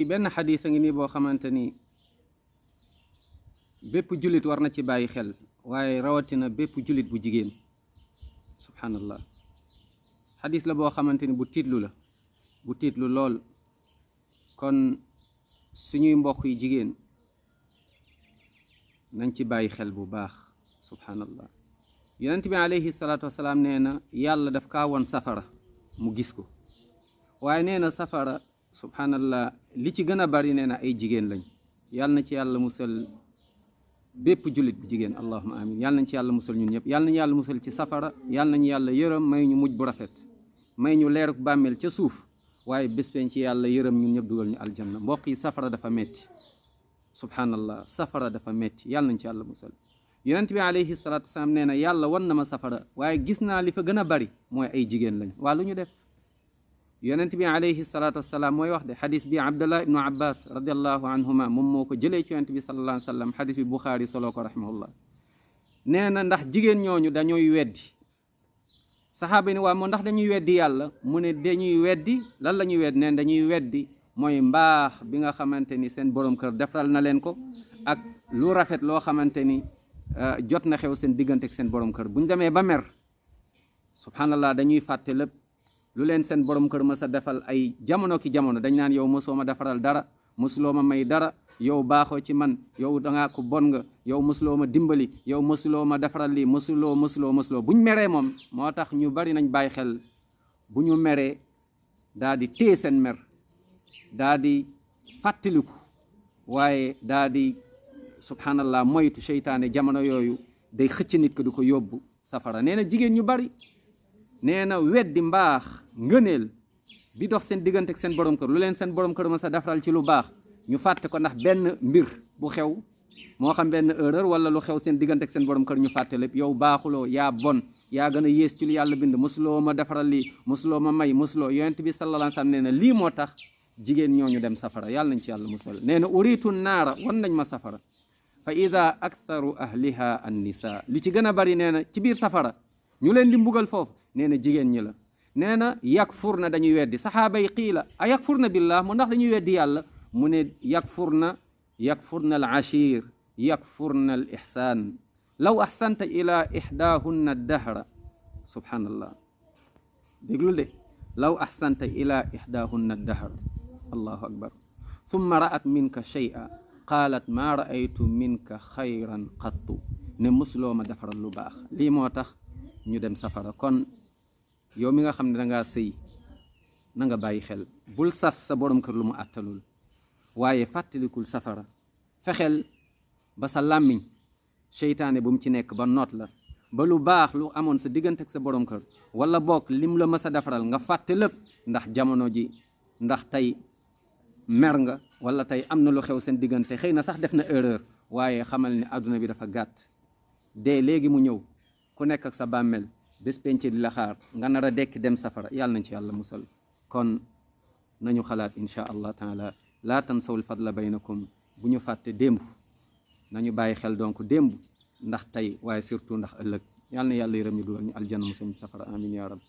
benn xadis a ngi nii boo xamante ni bépp jullit war na ci bàyyi xel waaye rawatina bépp jullit bu jigéen subhanallah xadis la boo xamante ni bu tiitlu lool kon suñuy mbokk yi jigéen nañ ci bàyyi xel bu baax subhanallah yonent bi alayhi salaatu wasalaam nee na yàlla daf kaa woon safara mu gis ko waaye nee na safara subhanallah li ci gën a bari nee na ay jigéen lañ yàlla na ci yàlla musal bépp jullit bu jigéen allahumma amin yàlla nañ ci yàlla musal ñun ñëpp yàlla nañu yàlla musal ci safara yàlla nañu yàlla yërëm may ñu mujj bu rafet may ñu leeruk bàmmeel ca suuf waaye bés penc ci yàlla yërëm ñun ñëpp dugal ñu aljanna mbokk yi safara dafa metti subhanallah safara dafa metti yàlla nañ ci yàlla musal yonent bi alayhi salaatu wasalaam nee na yàlla wan na ma safara waaye gis naa li fa gën a bari mooy ay jigéen lañ waa lu ñu def yonent bi alayhi salaatu wasalaam mooy wax de xadis bi abdullah ibnu abbas radiallahu anhuma moom moo ko jëlee ci yonent bi sallallahu alayhi wa sallam xadis bi buxaari soloo ko rahimahullah nee na ndax jigéen ñooñu dañuy weddi saxaaba yi ne waa moo ndax dañuy weddi yàlla mu ne dañuy weddi lan la ñuy weddi neen dañuy weddi mooy mbaax bi nga xamante ni seen borom kër defaral na leen ko ak lu rafet loo xamante ni jot na xew seen diggante ak seen borom kër bu ñu demee ba mer subhanallah dañuy fàtte lépp lu leen seen borom kër ma sa defal ay jamono ki jamono dañ naan yow mosoo ma defaral dara mosuloo ma may dara yow baaxoo ci man yow dangaa ko bon nga yow mosuloo ma dimbali yow mosuloo ma defaral lii mosuloo bu ñu meree moom moo tax ñu bari nañ bàyyi xel bu ñu meree daa di téye seen mer daa di fàttaliku waaye daa di subhanallah moytu seytaane jamono yooyu day xëcc nit ko di ko yóbbu safara nee na jigéen ñu bari nee na weddi mbaax ngëneel bi dox seen diggante ak seen borom kër lu leen seen borom kër ma sa defaral ci lu baax ñu fàtte ko ndax benn mbir bu xew moo xam benn erreur wala lu xew seen diggante ak seen borom kër ñu fàtte lépp yow baaxuloo yaa bon yaa gën a yées ci lu yàlla bind mosuloo ma defaral lii mosuloo ma may mosuloo yonent bi sallallahu alayhi wa sallam nee na lii moo tax jigéen ñooñu dem safara yàlla nañ ci yàlla musal nee na uriitu naara wan nañ ma safara fa ida aktharu ahliha an nisa li ci gën a bari nee na ci biir safara ñu leen di mbugal foofu nee na jigéen ñi la nee na yakfurna dañuy weddi saxaaba yi qiila a yakfurna billah mu ndax dañuy weddi yàlla mu ne yakfurna al ashir yakfurna al ihsan law ahsanta ila ihdahunna ad-dahra subhanallah déglul de law ahsanta ila ihdahunna ad-dahra allahu akbar thumma ra'at minka shay'a qaalat maa raaytu minka xayran qattu ne musuloo ma defaral lu baax lii moo tax ñu dem safara kon yow mi nga xam ne dangaa sëy na nga bàyyi xel bul sas sa borom kër lu mu àttalul waaye fàttalikul safara fexeel ba sa làmmiñ seytaane bu mu ci nekk ba noot la ba lu baax lu amoon sa diggante ak sa borom kër wala bokk lim la mës a defaral nga fàtte lépp ndax jamono ji ndax tey mer nga wala tey am na lu xew seen diggante xëy na sax def na erreur waaye xamal ne adduna bi dafa gàtt dee léegi mu ñëw ku nekk ak sa bàmmeel bés penc di la xaar nga nar a dekk dem safara yàlla nañ ci yàlla musal kon nañu xalaat insha allah taala laa tansawul fadla baynakum bu ñu fàtte démb nañu bàyyi xel donc démb ndax tey waaye surtout ndax ëllëg yàlla na yàlla yërëm ñu dugal ñu aljanna musal ñu safara amin ya rab